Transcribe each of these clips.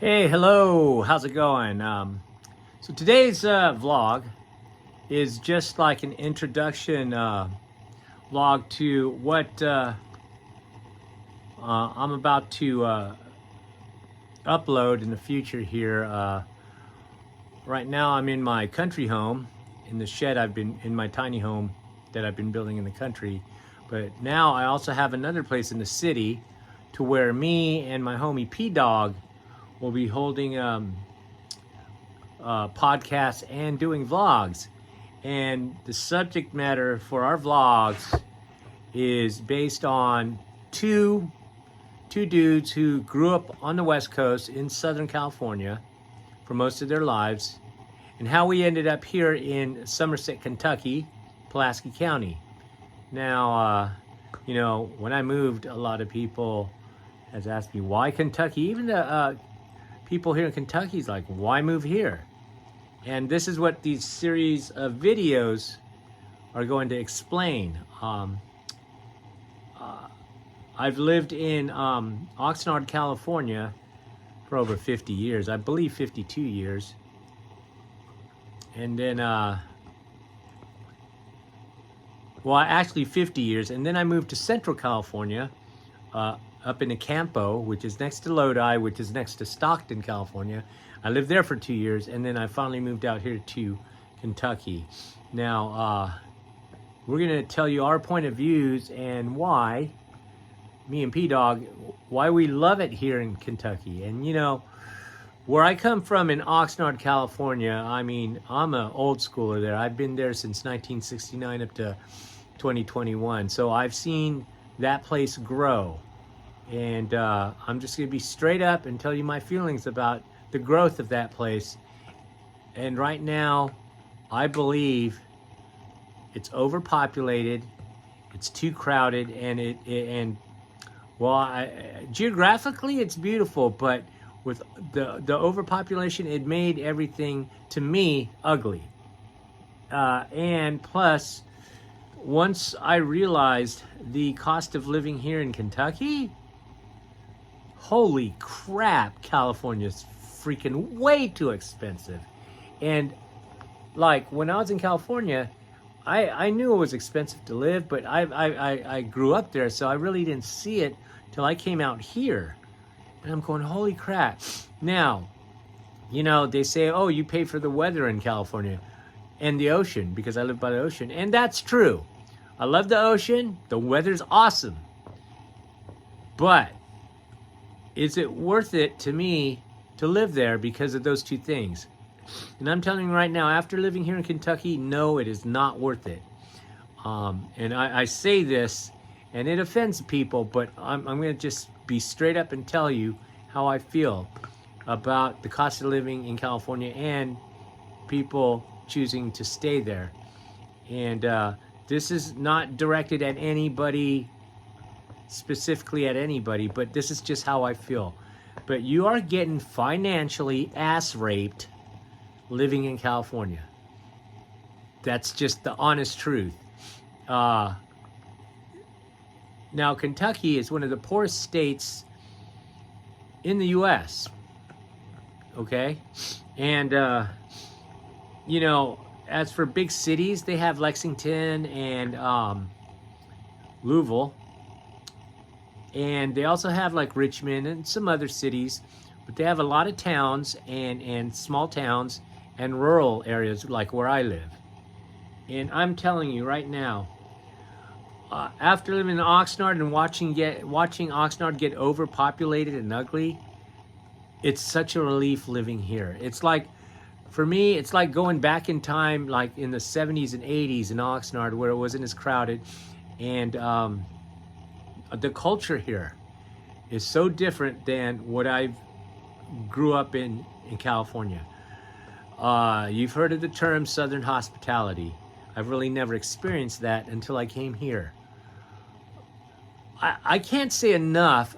Hey, hello, how's it going? So today's vlog is just like an introduction vlog to what I'm about to upload in the future here. Right now I'm in my country home, in the shed I've been, in my tiny home that I've been building in the country. But now I also have another place in the city to where me and my homie Pdawg will be holding podcasts and doing vlogs. And the subject matter for our vlogs is based on two dudes who grew up on the West Coast in Southern California for most of their lives, and how we ended up here in Somerset, Kentucky, Pulaski County. Now, when I moved, a lot of people has asked me, why Kentucky? Even the people here in Kentucky is like, why move here? And this is what these series of videos are going to explain. I've lived in Oxnard, California for over 50 years. I believe 52 years. And then, well, actually 50 years. And then I moved to Central California, up in Campo, which is next to Lodi, which is next to Stockton, California. I lived there for 2 years, and then I finally moved out here to Kentucky. Now, we're gonna tell you our point of views and why, me and Pdawg, why we love it here in Kentucky. And where I come from in Oxnard, California, I mean, I'm an old schooler there. I've been there since 1969 up to 2021. So I've seen that place grow. And I'm just going to be straight up and tell you my feelings about the growth of that place. And right now, I believe it's overpopulated, it's too crowded, and geographically it's beautiful, but with the overpopulation, it made everything, to me, ugly. And plus, once I realized the cost of living here in Kentucky, holy crap, California's freaking way too expensive. And like when I was in California, I knew it was expensive to live, but I grew up there, so I really didn't see it till I came out here. And I'm going, holy crap. Now, they say, oh, you pay for the weather in California and the ocean, because I live by the ocean. And that's true. I love the ocean. The weather's awesome. But is it worth it to me to live there because of those two things? And I'm telling you right now, after living here in Kentucky, no, it is not worth it. And I say this, and it offends people, but I'm going to just be straight up and tell you how I feel about the cost of living in California and people choosing to stay there. And this is not directed at anybody, specifically at anybody, but this is just how I feel. But you are getting financially ass raped living in California. That's just the honest truth. Now, Kentucky is one of the poorest states in the U.S. Okay? And, as for big cities, they have Lexington and Louisville. And they also have like Richmond and some other cities. But they have a lot of towns and small towns and rural areas like where I live. And I'm telling you right now, after living in Oxnard and watching Oxnard get overpopulated and ugly, it's such a relief living here. It's like, for me, it's like going back in time, like in the 70s and 80s in Oxnard, where it wasn't as crowded. And the culture here is so different than what I grew up in California. You've heard of the term Southern hospitality. I've really never experienced that until I came here. I can't say enough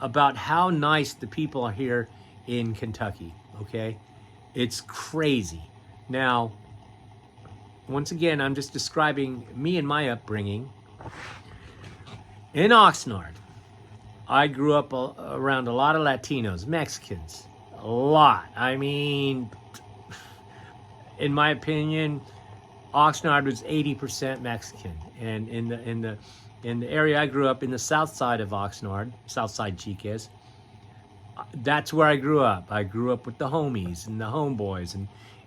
about how nice the people are here in Kentucky, okay? It's crazy. Now, once again, I'm just describing me and my upbringing. In Oxnard, I grew up around a lot of Latinos, Mexicans, A lot. I mean, in my opinion, Oxnard was 80% Mexican, and in the area I grew up in, the south side of Oxnard, south side Chiques, that's where I grew up. I grew up with the homies and the homeboys,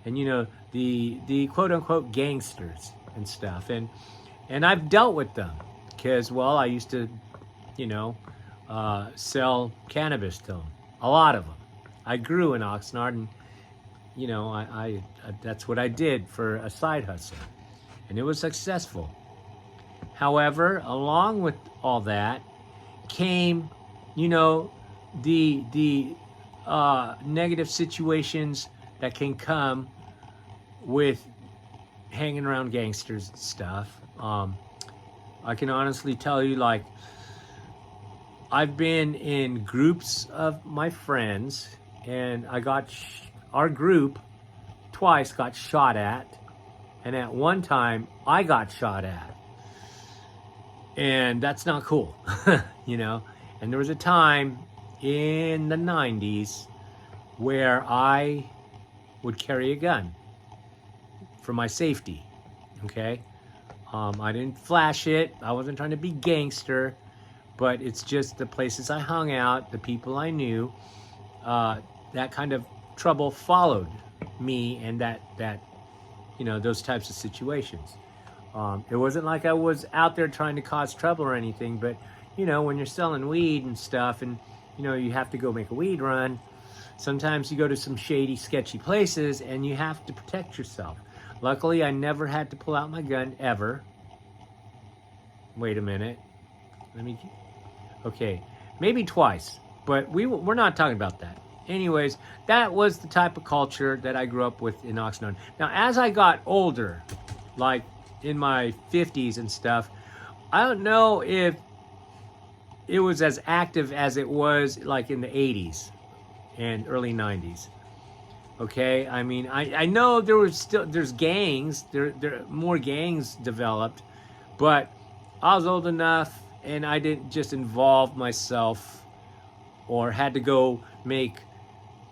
and you know, the quote unquote gangsters and stuff, and I've dealt with them because, well, I used to, you know, sell cannabis to them, a lot of them. I grew in Oxnard, and you know, I that's what I did for a side hustle, and it was successful. However, along with all that came, you know, the negative situations that can come with hanging around gangsters and stuff. I can honestly tell you, like, I've been in groups of my friends, and I got our group twice got shot at, and at one time I got shot at, and that's not cool. You know. And there was a time in the 90s where I would carry a gun for my safety. Okay. I didn't flash it. I wasn't trying to be gangster, but it's just the places I hung out, the people I knew, that kind of trouble followed me, and that you know, those types of situations. It wasn't like I was out there trying to cause trouble or anything, but you know, when you're selling weed and stuff, and you know, you have to go make a weed run, sometimes you go to some shady, sketchy places, and you have to protect yourself. Luckily, I never had to pull out my gun, ever. Wait a minute. Okay, maybe twice, but we're not talking about that. Anyways, that was the type of culture that I grew up with in Oxnard. Now, as I got older, like in my 50s and stuff, I don't know if it was as active as it was like in the 80s and early 90s. Okay, I mean, I know there's gangs, there more gangs developed, but I was old enough and I didn't just involve myself or had to go make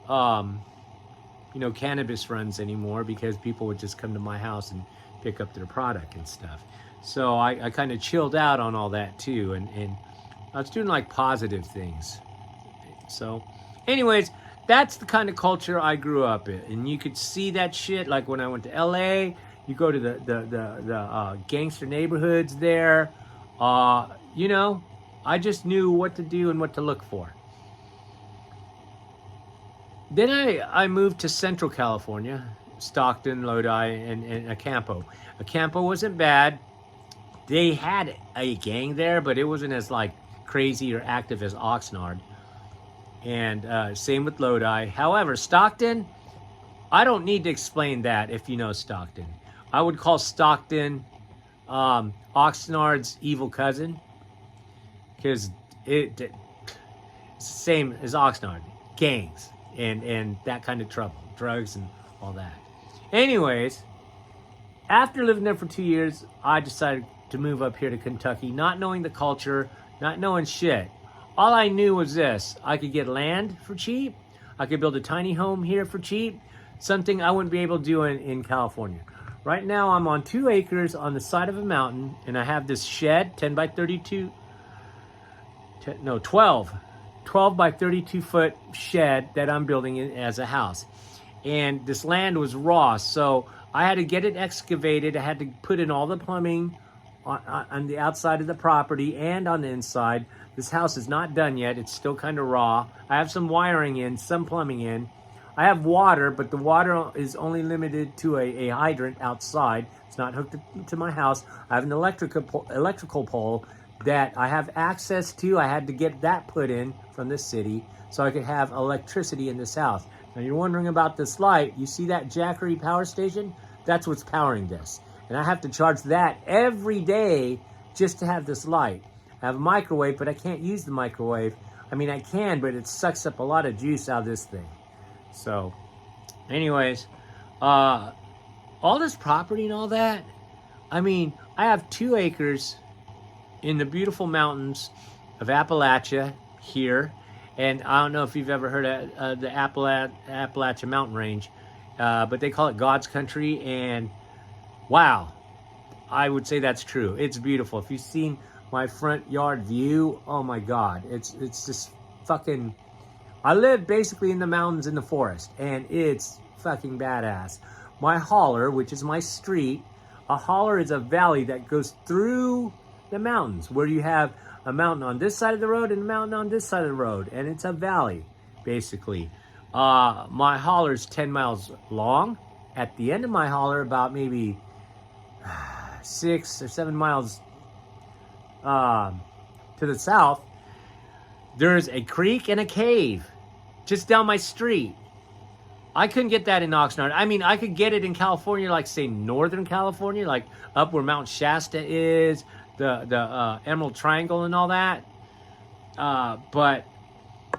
you know, cannabis runs anymore, because people would just come to my house and pick up their product and stuff. So I kind of chilled out on all that too, and I was doing like positive things. So anyways, that's the kind of culture I grew up in, and you could see that shit like when I went to LA. You go to the gangster neighborhoods there. You know, I just knew what to do and what to look for. Then I moved to Central California, Stockton, Lodi, and Acampo. Acampo wasn't bad. They had a gang there, but it wasn't as like crazy or active as Oxnard. And same with Lodi. However, Stockton, I don't need to explain that if you know Stockton. I would call Stockton Oxnard's evil cousin, because it's the same as Oxnard. Gangs and that kind of trouble, drugs and all that. Anyways, after living there for 2 years, I decided to move up here to Kentucky, not knowing the culture, not knowing shit. All I knew was this: I could get land for cheap. I could build a tiny home here for cheap, something I wouldn't be able to do in California. Right now, I'm on 2 acres on the side of a mountain, and I have this shed, 12 by 32 foot shed that I'm building as a house. And this land was raw, so I had to get it excavated. I had to put in all the plumbing on the outside of the property and on the inside. This house is not done yet. It's still kind of raw. I have some wiring in, some plumbing in. I have water, but the water is only limited to a hydrant outside. It's not hooked to my house. I have an electrical pole that I have access to. I had to get that put in from the city so I could have electricity in this house. Now you're wondering about this light. You see that Jackery power station? That's what's powering this. And I have to charge that every day just to have this light. I have a microwave, but I can't use the microwave. I mean, I can, but it sucks up a lot of juice out of this thing. So, anyways, all this property and all that, I mean, I have 2 acres in the beautiful mountains of Appalachia here, And I don't know if you've ever heard of the Appalachian Mountain Range, but they call it God's country. And wow, I would say that's true. It's beautiful. If you've seen my front yard view, oh my God, it's just fucking. I live basically in the mountains in the forest, and it's fucking badass. My holler, which is my street, a holler is a valley that goes through the mountains, where you have a mountain on this side of the road and a mountain on this side of the road, and it's a valley, basically. My holler's 10 miles long. At the end of my holler, about maybe 6 or 7 miles to the south, there's a creek and a cave just down my street. I couldn't get that in Oxnard. I mean, I could get it in California, like say Northern California, like up where Mount Shasta is, the Emerald Triangle and all that. But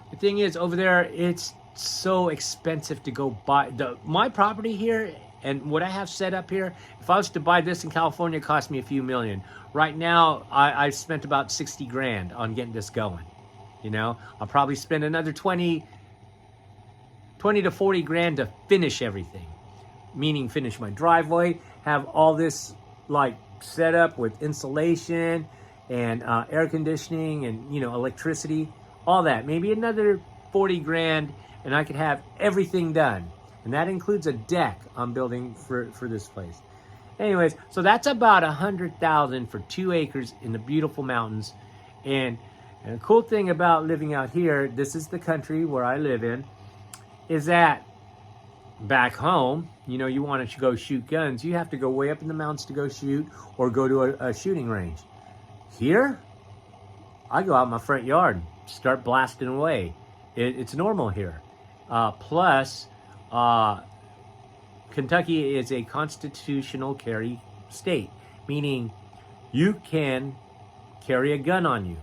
the thing is, over there, it's so expensive to go buy. My property here and what I have set up here, if I was to buy this in California, it cost me a few million. Right now, I spent about 60 grand on getting this going. You know, I'll probably spend another 20 to 40 grand to finish everything. Meaning finish my driveway, have all this like set up with insulation and air conditioning and, you know, electricity, all that. Maybe another 40 grand and I could have everything done. And that includes a deck I'm building for this place. Anyways, so that's about $100,000 for 2 acres in the beautiful mountains. And the cool thing about living out here, this is the country where I live in, is that back home, you know, you want to go shoot guns, you have to go way up in the mountains to go shoot or go to a shooting range. Here, I go out in my front yard, start blasting away. It's normal here. Plus, Kentucky is a constitutional carry state, meaning you can carry a gun on you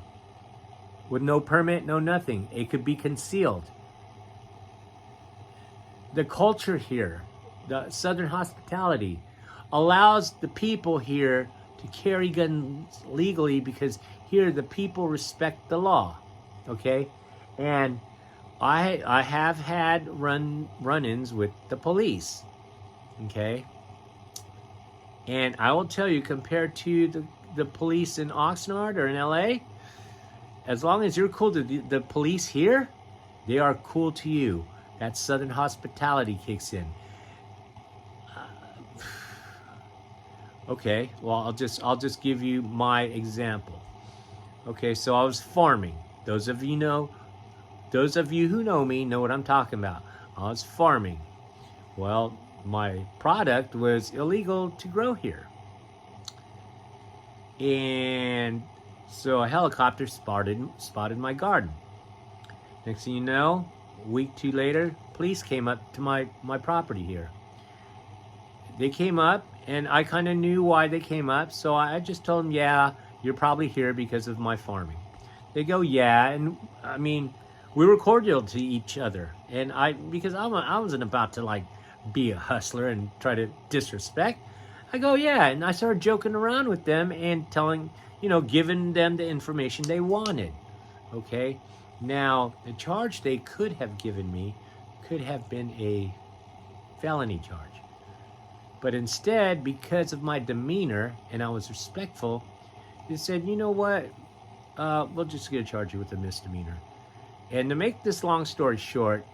with no permit, no nothing. It could be concealed. The culture here, the Southern hospitality, allows the people here to carry guns legally because here the people respect the law, okay? And I have had run-ins with the police, okay? And I will tell you, compared to the police in Oxnard or in LA, as long as you're cool to the police here, they are cool to you. That Southern hospitality kicks in. Okay, well, I'll just give you my example. Okay, so I was farming. Those of you who know me know what I'm talking about. I was farming. Well, my product was illegal to grow here. And so a helicopter spotted my garden. Next thing you know, a week, 2 later, police came up to my property here. They came up, and I kind of knew why they came up, so I just told them, yeah, you're probably here because of my farming. They go, yeah, and I mean, we were cordial to each other, and because I wasn't about to like be a hustler and try to disrespect. I go, yeah, and I started joking around with them and telling, giving them the information they wanted, okay? Now, the charge they could have given me could have been a felony charge. But instead, because of my demeanor, and I was respectful, they said, you know what, we'll just gonna charge you with a misdemeanor. And to make this long story short,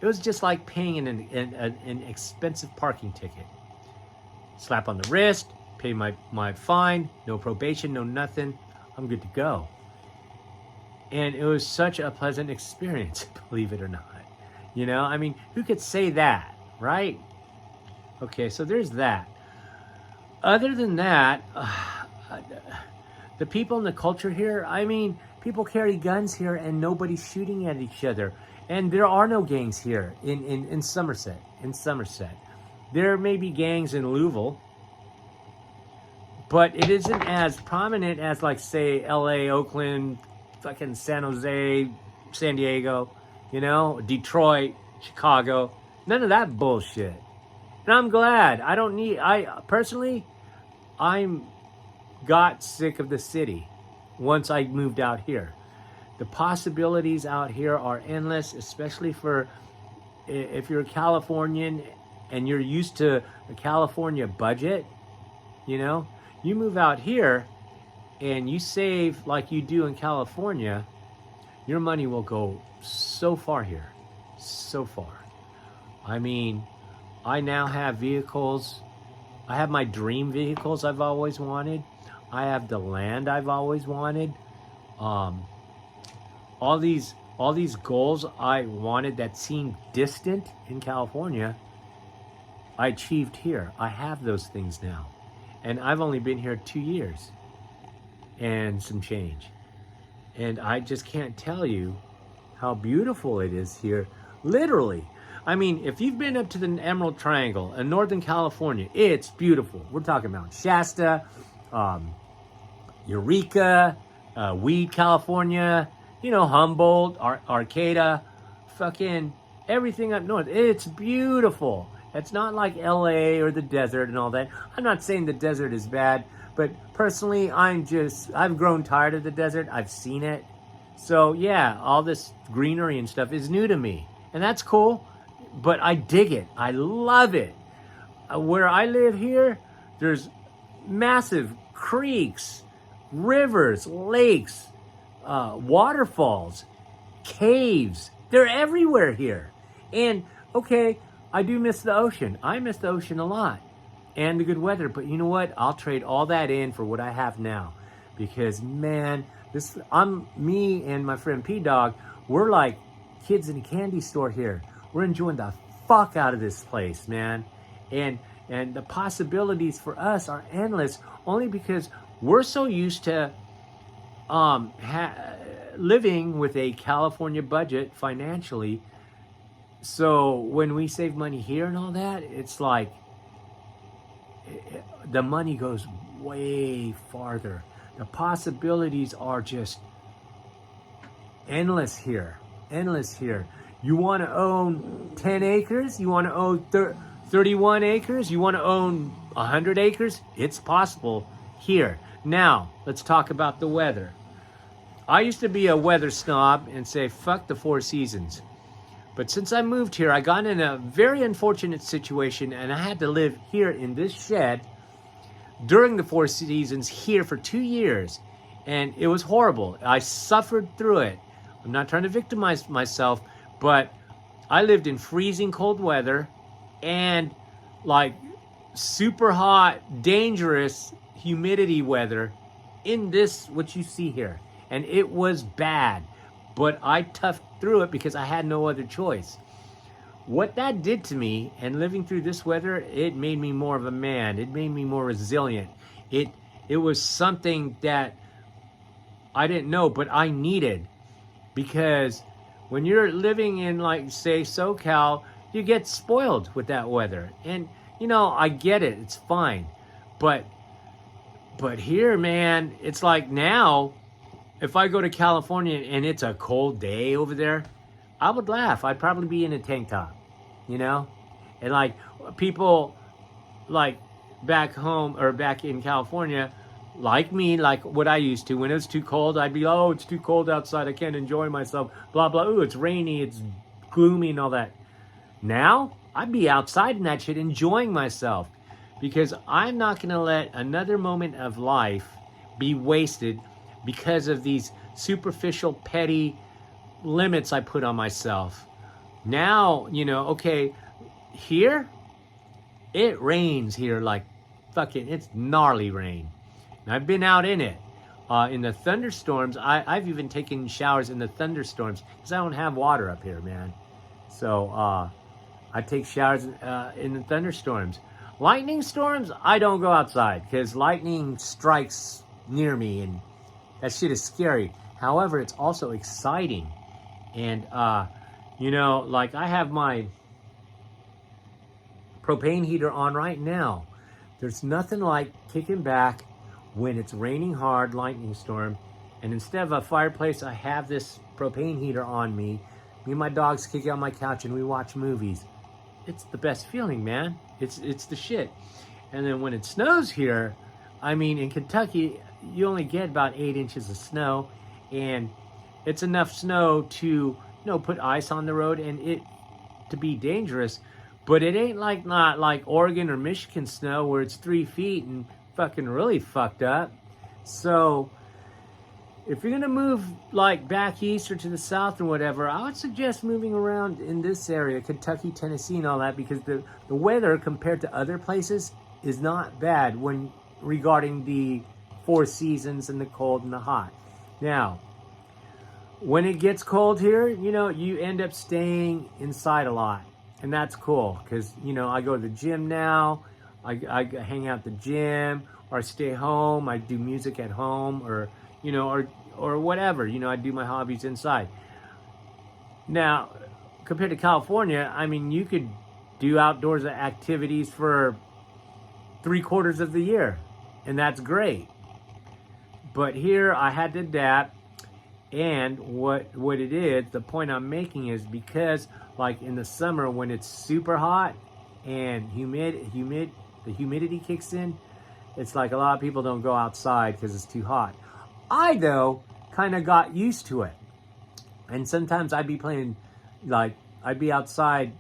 it was just like paying an expensive parking ticket. Slap on the wrist, pay my fine, no probation, no nothing, I'm good to go. And it was such a pleasant experience, believe it or not. I mean, who could say that, right? Okay, so there's that. Other than that, the people in the culture here, I mean, people carry guns here and nobody's shooting at each other. And there are no gangs here in Somerset. There may be gangs in Louisville, but it isn't as prominent as, like, say, LA, Oakland, fucking San Jose, San Diego, Detroit, Chicago. None of that bullshit. And I'm glad. I'm got sick of the city once I moved out here. The possibilities out here are endless, especially for if you're a Californian and you're used to a California budget. You know, you move out here and you save like you do in California, your money will go so far here, so far. I mean, I now have vehicles. I have my dream vehicles I've always wanted. I have the land I've always wanted. All these goals I wanted that seemed distant in California, I achieved here. I have those things now. And I've only been here 2 years and some change. And I just can't tell you how beautiful it is here, literally. I mean, if you've been up to the Emerald Triangle in Northern California, it's beautiful. We're talking Mount Shasta, Eureka, Weed, California, you know, Humboldt, Arcata, fucking everything up north. It's beautiful. It's not like LA or the desert and all that. I'm not saying the desert is bad, but personally, I've grown tired of the desert. I've seen it. So yeah, all this greenery and stuff is new to me. And that's cool, but I dig it. I love it. Where I live here, there's massive creeks, rivers, lakes, waterfalls, caves. They're everywhere here. And okay, I do miss the ocean. I miss the ocean a lot and the good weather. But you know what? I'll trade all that in for what I have now. Because man, me and my friend Pdawg, we're like kids in a candy store here. We're enjoying the fuck out of this place, man. And the possibilities for us are endless only because we're so used to living with a California budget financially. So when we save money here and all that, it's like the money goes way farther. The possibilities are just endless here. Endless here. You want to own 10 acres? You want to own 31 acres? You want to own 100 acres? It's possible here. Now, let's talk about the weather. I used to be a weather snob and say, fuck the 4 seasons. But since I moved here, I got in a very unfortunate situation and I had to live here in this shed during the 4 seasons here for 2 years. And it was horrible. I suffered through it. I'm not trying to victimize myself, but I lived in freezing cold weather and like super hot, dangerous humidity weather in this, what you see here. And it was bad, but I toughed through it because I had no other choice. What that did to me, and living through this weather, it made me more of a man. It made me more resilient. It was something that I didn't know, but I needed. Because when you're living in, like, say, SoCal, you get spoiled with that weather. And, you know, I get it. It's fine. But here, man, it's like now, if I go to California and it's a cold day over there, I would laugh. I'd probably be in a tank top, you know? And like people like back home or back in California, like me, like what I used to, when it was too cold, I'd be, oh, it's too cold outside. I can't enjoy myself. Blah, blah. Ooh, it's rainy. It's gloomy and all that. Now I'd be outside in that shit enjoying myself because I'm not going to let another moment of life be wasted because of these superficial, petty limits I put on myself. Now, you know, okay, here, it rains here like fucking, it's gnarly rain. And I've been out in it. In the thunderstorms, I've even taken showers in the thunderstorms because I don't have water up here, man. So I take showers in the thunderstorms. Lightning storms, I don't go outside because lightning strikes near me and that shit is scary. However, it's also exciting. And, you know, like I have my propane heater on right now. There's nothing like kicking back when it's raining hard, lightning storm. And instead of a fireplace, I have this propane heater on me. Me and my dogs kick out on my couch and we watch movies. It's the best feeling, man. It's the shit. And then when it snows here, I mean, in Kentucky, you only get about 8 inches of snow, and it's enough snow to put ice on the road and it to be dangerous. But it ain't like not like Oregon or Michigan snow where it's 3 feet and fucking really fucked up. So if you're gonna move like back east or to the south or whatever, I would suggest moving around in this area, Kentucky, Tennessee, and all that, because the weather compared to other places is not bad when regarding the 4 seasons and the cold and the hot. Now, when it gets cold here, you end up staying inside a lot. And that's cool because, I go to the gym now. I hang out at the gym, or I stay home. I do music at home, or whatever. I do my hobbies inside. Now, compared to California, I mean, you could do outdoors activities for 3/4 of the year, and that's great. But here, I had to adapt. And what it is, the point I'm making is because like in the summer when it's super hot and the humidity kicks in, it's like a lot of people don't go outside because it's too hot. I, though, kind of got used to it. And sometimes I'd be outside,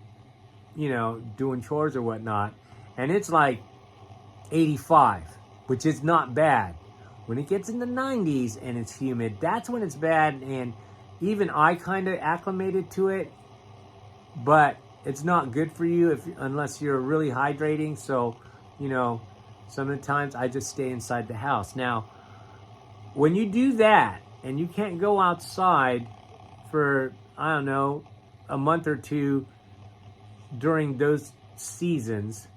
doing chores or whatnot, and it's like 85, which is not bad. When it gets in the 90s and it's humid, that's when it's bad. And even I kind of acclimated to it, but it's not good for you unless you're really hydrating. So, some of the times I just stay inside the house. Now, when you do that and you can't go outside for, I don't know, a month or two during those seasons,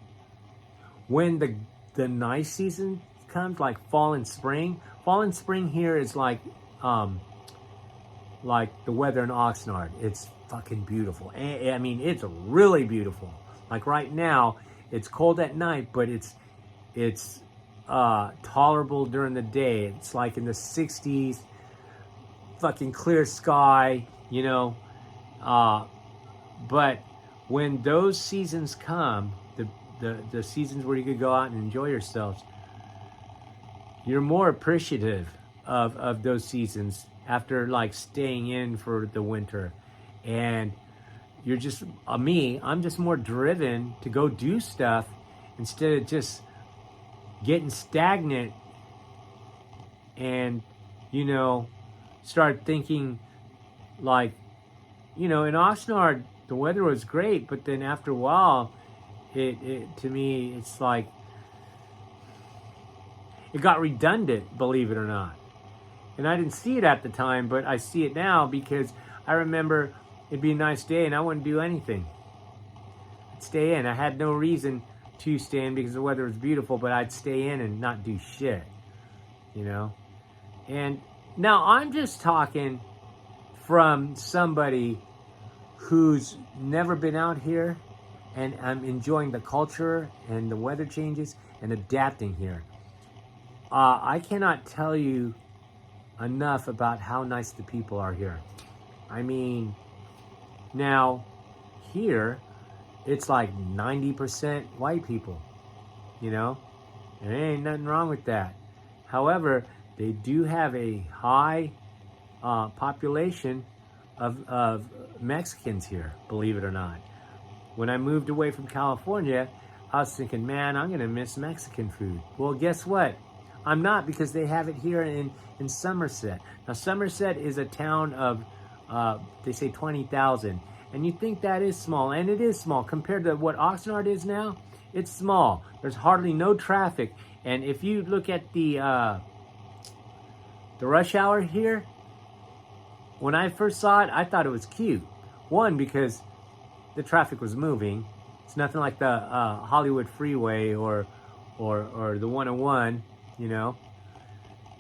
when the nice season comes, like fall and spring here is like the weather in Oxnard. It's fucking beautiful. I mean, it's really beautiful. Like right now, it's cold at night, but it's tolerable during the day. It's like in the 60s, fucking clear sky, but when those seasons come, the seasons where you could go out and enjoy yourselves, you're more appreciative of those seasons after like staying in for the winter. And you're just, I'm just more driven to go do stuff instead of just getting stagnant and, start thinking like, in Oxnard, the weather was great, but then after a while, it to me, it's like, it got redundant, believe it or not. And I didn't see it at the time, but I see it now because I remember it'd be a nice day and I wouldn't do anything. I'd stay in. I had no reason to stay in because the weather was beautiful, but I'd stay in and not do shit, And now I'm just talking from somebody who's never been out here, and I'm enjoying the culture and the weather changes and adapting here. I cannot tell you enough about how nice the people are here. I mean, now here it's like 90% white people, There ain't nothing wrong with that. However, they do have a high population of Mexicans here, believe it or not. When I moved away from California, I was thinking, man, I'm going to miss Mexican food. Well, guess what? I'm not, because they have it here in Somerset. Now, Somerset is a town of, they say 20,000. And you think that is small, and it is small. Compared to what Oxnard is now, it's small. There's hardly no traffic. And if you look at the rush hour here, when I first saw it, I thought it was cute. One, because the traffic was moving. It's nothing like the Hollywood freeway or the 101,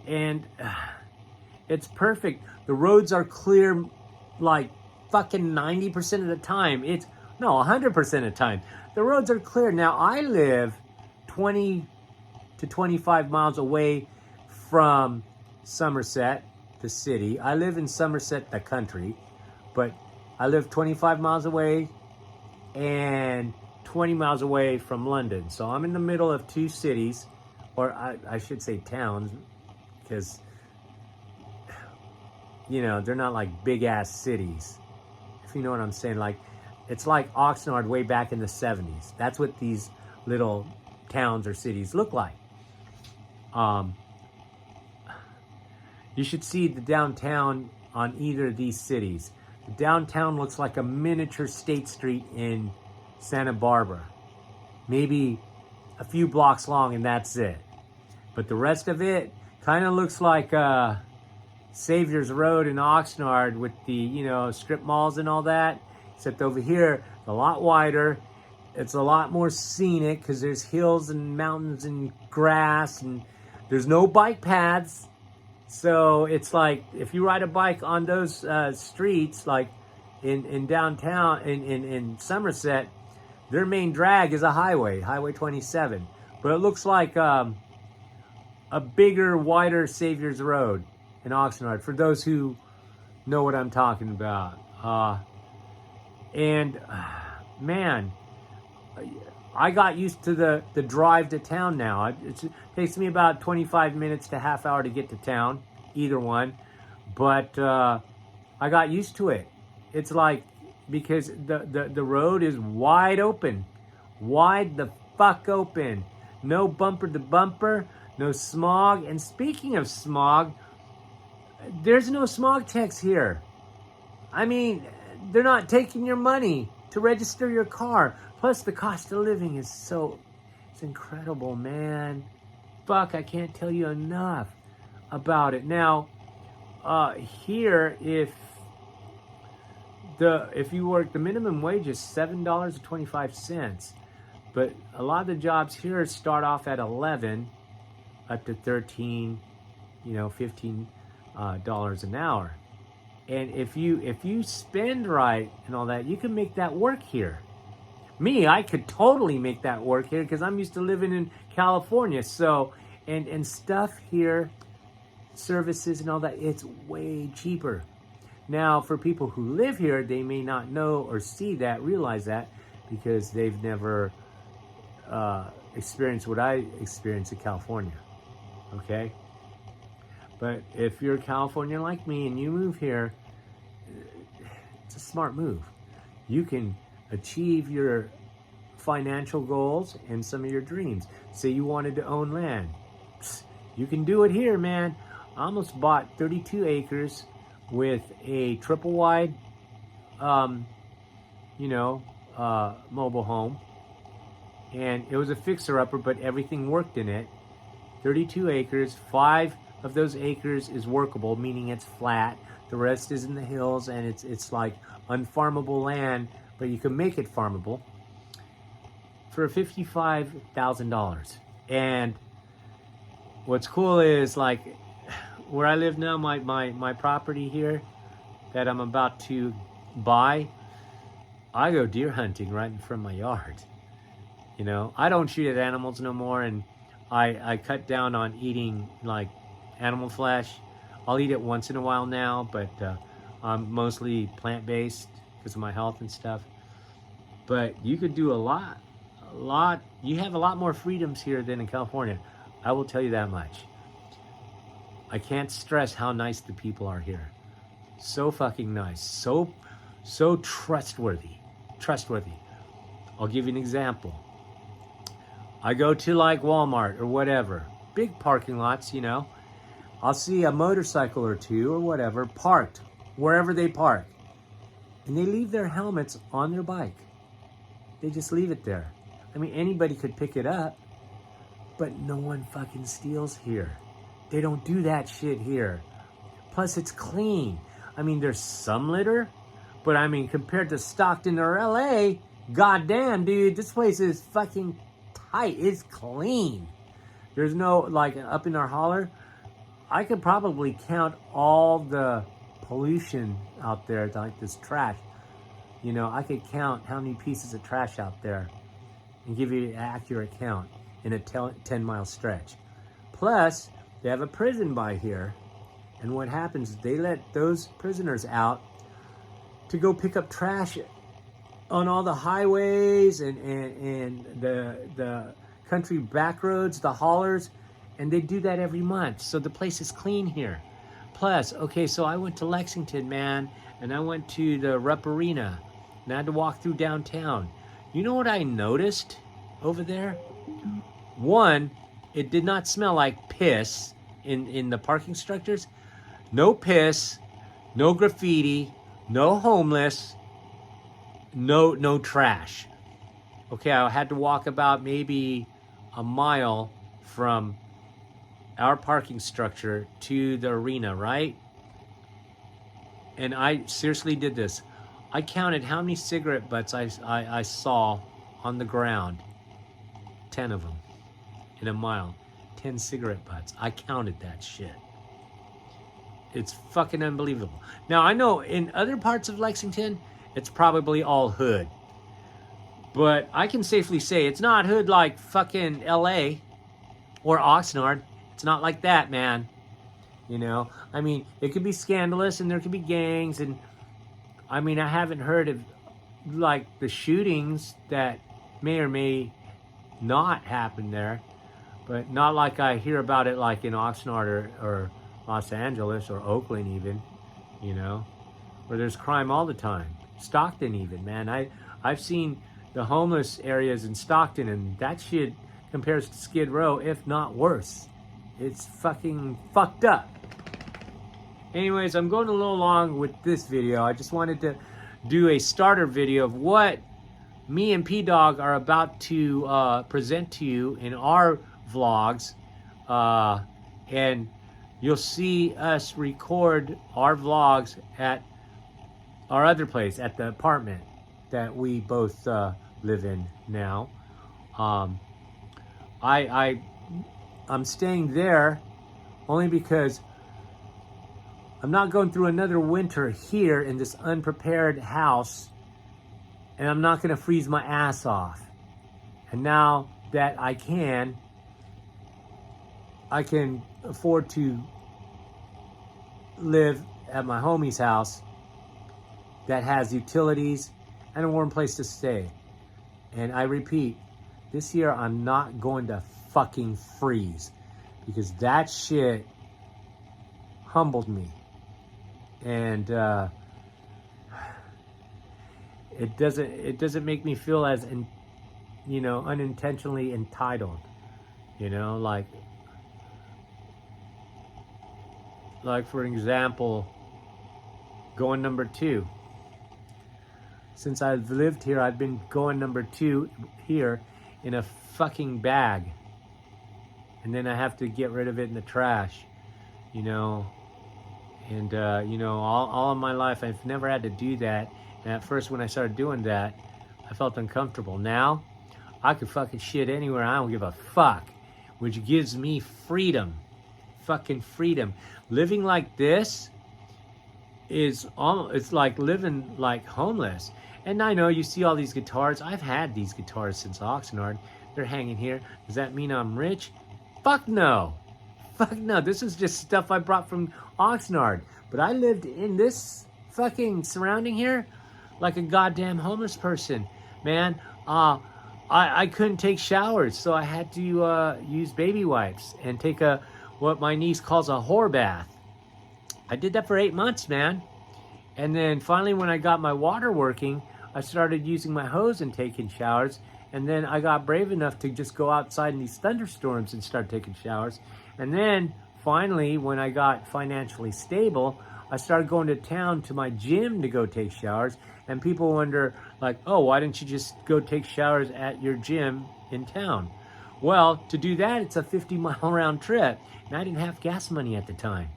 And it's perfect. The roads are clear like fucking 90% of the time. 100% of the time. The roads are clear. Now, I live 20 to 25 miles away from Somerset, the city. I live in Somerset, the country, but I live 25 miles away and 20 miles away from London. So I'm in the middle of two cities, or I should say towns, because you know, they're not like big ass cities, if you know what I'm saying. Like, it's like Oxnard way back in the 70s. That's what these little towns or cities look like. You should see the downtown on either of these cities. The downtown looks like a miniature State Street in Santa Barbara. Maybe a few blocks long and that's it. But the rest of it kind of looks like Savior's Road in Oxnard with the, you know, strip malls and all that. Except over here, it's a lot wider. It's a lot more scenic because there's hills and mountains and grass, and there's no bike paths. So it's like if you ride a bike on those streets, like in downtown, in Somerset, their main drag is a highway, Highway 27. But it looks like a bigger, wider Savior's Road in Oxnard, for those who know what I'm talking about. Man, I got used to the drive to town now. It takes me about 25 minutes to half hour to get to town, either one. But I got used to it. It's like, because the road is wide open. Wide the fuck open. No bumper to bumper, no smog. And speaking of smog, there's no smog techs here. I mean, they're not taking your money to register your car. Plus, the cost of living is it's incredible, man. Fuck, I can't tell you enough about it. Now, here, if you work, the minimum wage is $7.25, but a lot of the jobs here start off at 11 up to 13, $15 an hour. And if you spend right and all that, you can make that work here. Me, I could totally make that work here because I'm used to living in California. So, and stuff here, services and all that, it's way cheaper. Now, for people who live here, they may not know or realize that, because they've never experienced what I experienced in California. Okay? But if you're a Californian like me and you move here, it's a smart move. You can achieve your financial goals and some of your dreams. Say you wanted to own land. You can do it here, man. I almost bought 32 acres with a triple wide, mobile home. And it was a fixer-upper, but everything worked in it. 32 acres, 5 of those acres is workable, meaning it's flat. The rest is in the hills, and it's like unfarmable land, but you can make it farmable for $55,000. And what's cool is, like, where I live now, my property here that I'm about to buy, I go deer hunting right in front of my yard. I don't shoot at animals no more, and I cut down on eating like animal flesh. I'll eat it once in a while now, but I'm mostly plant-based because of my health and stuff. But you could do a lot. You have a lot more freedoms here than in California. I will tell you that much. I can't stress how nice the people are here. So fucking nice. So trustworthy. I'll give you an example. I go to like Walmart or whatever, big parking lots, I'll see a motorcycle or two or whatever parked wherever they park. And they leave their helmets on their bike. They just leave it there. I mean, anybody could pick it up, but no one fucking steals here. They don't do that shit here. Plus, it's clean. I mean, there's some litter, but I mean, compared to Stockton or LA, goddamn, dude, this place is fucking tight. It's clean. There's no, like, up in our holler, I could probably count all the pollution out there, like this trash. I could count how many pieces of trash out there and give you an accurate count in a 10-mile stretch. Plus, they have a prison by here, and what happens is they let those prisoners out to go pick up trash on all the highways and the country back roads, the haulers, and they do that every month. So the place is clean here. Plus, plus, okay, so I went to Lexington, man, and I went to the Rupp Arena, and I had to walk through downtown. You know what I noticed over there? One, it did not smell like piss in the parking structures. No piss, no graffiti, no homeless, no trash. Okay, I had to walk about maybe a mile from our parking structure to the arena, right? And I seriously did this. I counted how many cigarette butts I saw on the ground. 10 of them in a mile. 10 cigarette butts. I counted that shit. It's fucking unbelievable. Now, I know in other parts of Lexington, it's probably all hood. But I can safely say it's not hood like fucking LA or Oxnard. It's not like that, man. You know, I mean, it could be scandalous and there could be gangs. And I mean, I haven't heard of like the shootings that may or may not happen there. But not like I hear about it like in Oxnard or Los Angeles or Oakland even, you know, where there's crime all the time. Stockton even, man. I've seen the homeless areas in Stockton, and that shit compares to Skid Row, if not worse. It's fucking fucked up. Anyways, I'm going a little long with this video. I just wanted to do a starter video of what me and Pdawg are about to present to you in our vlogs. And you'll see us record our vlogs at our other place, at the apartment that we both live in now. I'm staying there only because I'm not going through another winter here in this unprepared house, and I'm not going to freeze my ass off. And now that I can afford to live at my homie's house that has utilities and a warm place to stay. And I repeat, this year I'm not going to fucking freeze, because that shit humbled me. And it doesn't make me feel as unintentionally entitled, like for example, going number 2. Since I've lived here, I've been going number 2 here in a fucking bag, and then I have to get rid of it in the trash, and all of my life I've never had to do that. And at first, when I started doing that, I felt uncomfortable. Now I could fucking shit anywhere, I don't give a fuck, which gives me freedom. Fucking freedom. Living like this is almost, it's like living like homeless. And I know you see all these guitars. I've had these guitars since Oxnard. They're hanging here. Does that mean I'm rich? Fuck no. Fuck no. This is just stuff I brought from Oxnard. But I lived in this fucking surrounding here like a goddamn homeless person, man. I couldn't take showers, so I had to use baby wipes and take what my niece calls a whore bath. I did that for 8 months, man. And then finally, when I got my water working, I started using my hose and taking showers. And then I got brave enough to just go outside in these thunderstorms and start taking showers. And then finally, when I got financially stable, I started going to town to my gym to go take showers. And people wonder, like, oh, why didn't you just go take showers at your gym in town? Well, to do that, it's a 50-mile round trip. And I didn't have gas money at the time.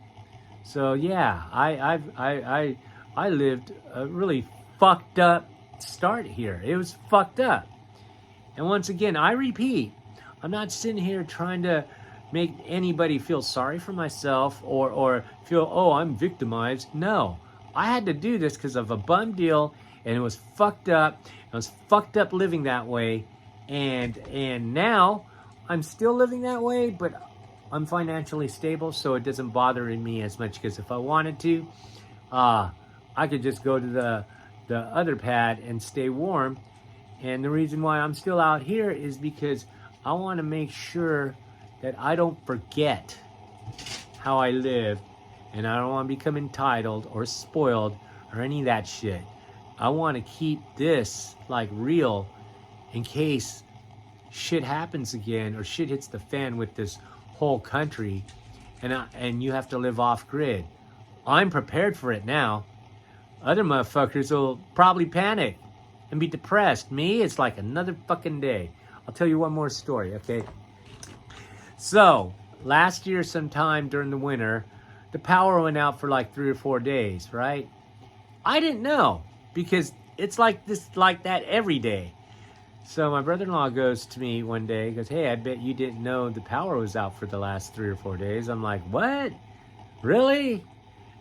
So yeah, I lived a really fucked up start here. It was fucked up. And once again, I repeat, I'm not sitting here trying to make anybody feel sorry for myself or feel, oh, I'm victimized. No, I had to do this because of a bum deal, and it was fucked up. I was fucked up living that way, and now I'm still living that way, but I'm financially stable, so it doesn't bother me as much, because if I wanted to, I could just go to the other pad and stay warm. And the reason why I'm still out here is because I want to make sure that I don't forget how I live And I don't want to become entitled or spoiled or any of that shit. I want to keep this like real in case shit happens again or shit hits the fan with this whole country and you have to live off grid. I'm prepared for it now. Other motherfuckers will probably panic and be depressed. Me, it's like another fucking day. I'll tell you one more story, okay? So, last year sometime during the winter, the power went out for like 3 or 4 days, right? I didn't know because it's like that every day. So my brother-in-law goes to me one day, he goes, hey, I bet you didn't know the power was out for the last 3 or 4 days. I'm like, what? Really?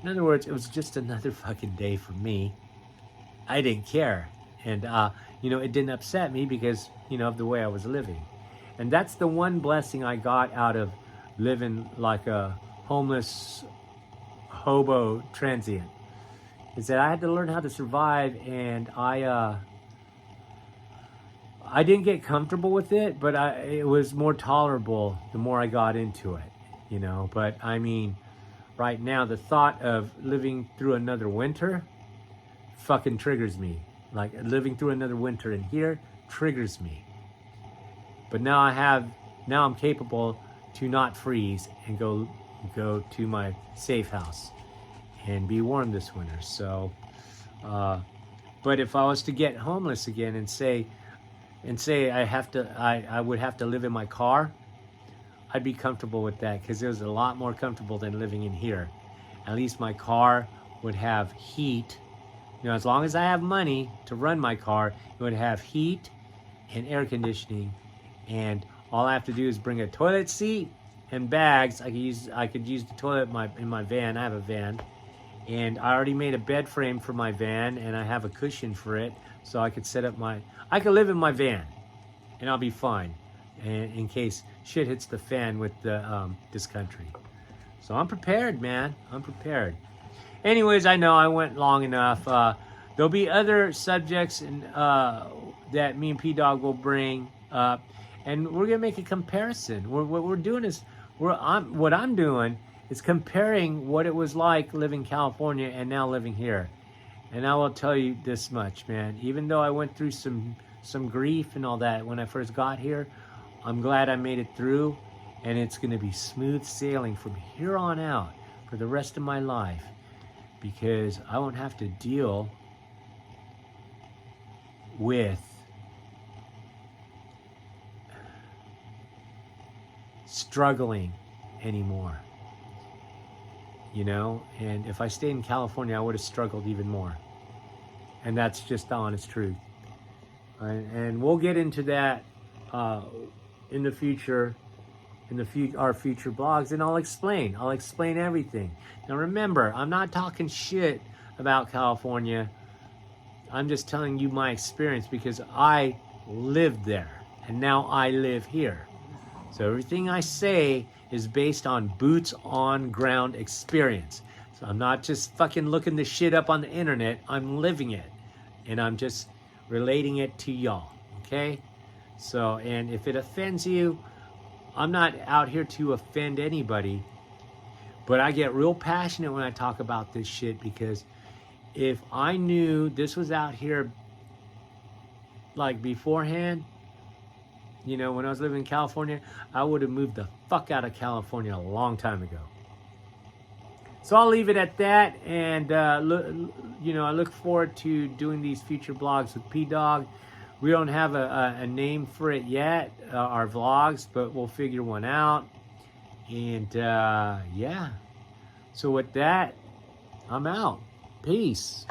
In other words, it was just another fucking day for me. I didn't care. And, it didn't upset me because, of the way I was living. And that's the one blessing I got out of living like a homeless hobo transient, is that I had to learn how to survive, and I didn't get comfortable with it, but it was more tolerable the more I got into it, But I mean, right now, the thought of living through another winter fucking triggers me. Like living through another winter in here triggers me. But now I'm capable to not freeze and go to my safe house and be warm this winter. So, but if I was to get homeless again and say I would have to live in my car, I'd be comfortable with that because it was a lot more comfortable than living in here. At least my car would have heat. As long as I have money to run my car, it would have heat and air conditioning, and all I have to do is bring a toilet seat and bags. I could use the toilet in my van. I have a van, and I already made a bed frame for my van, and I have a cushion for it, so I could I could live in my van, and I'll be fine, and in case shit hits the fan with this country. So I'm prepared, man. I'm prepared. Anyways, I know I went long enough. There'll be other subjects that me and Pdawg will bring up, and we're gonna make a comparison. What we're doing is what I'm doing is comparing what it was like living in California and now living here. And I will tell you this much, man. Even though I went through some grief and all that when I first got here, I'm glad I made it through, and it's gonna be smooth sailing from here on out for the rest of my life. Because I won't have to deal with struggling anymore. And if I stayed in California, I would have struggled even more. And that's just the honest truth. And we'll get into that in the future. Our future blogs, and I'll explain everything. Now remember, I'm not talking shit about California. I'm just telling you my experience because I lived there and now I live here. So everything I say is based on boots on ground experience. So I'm not just fucking looking this shit up on the internet. I'm living it, and I'm just relating it to y'all. Okay? So, and if it offends you, I'm not out here to offend anybody, but I get real passionate when I talk about this shit, because if I knew this was out here like beforehand, when I was living in California, I would have moved the fuck out of California a long time ago. So I'll leave it at that, and I look forward to doing these future vlogs with Pdawg. We don't have a name for it yet, our vlogs, but we'll figure one out. And yeah. So with that, I'm out. Peace.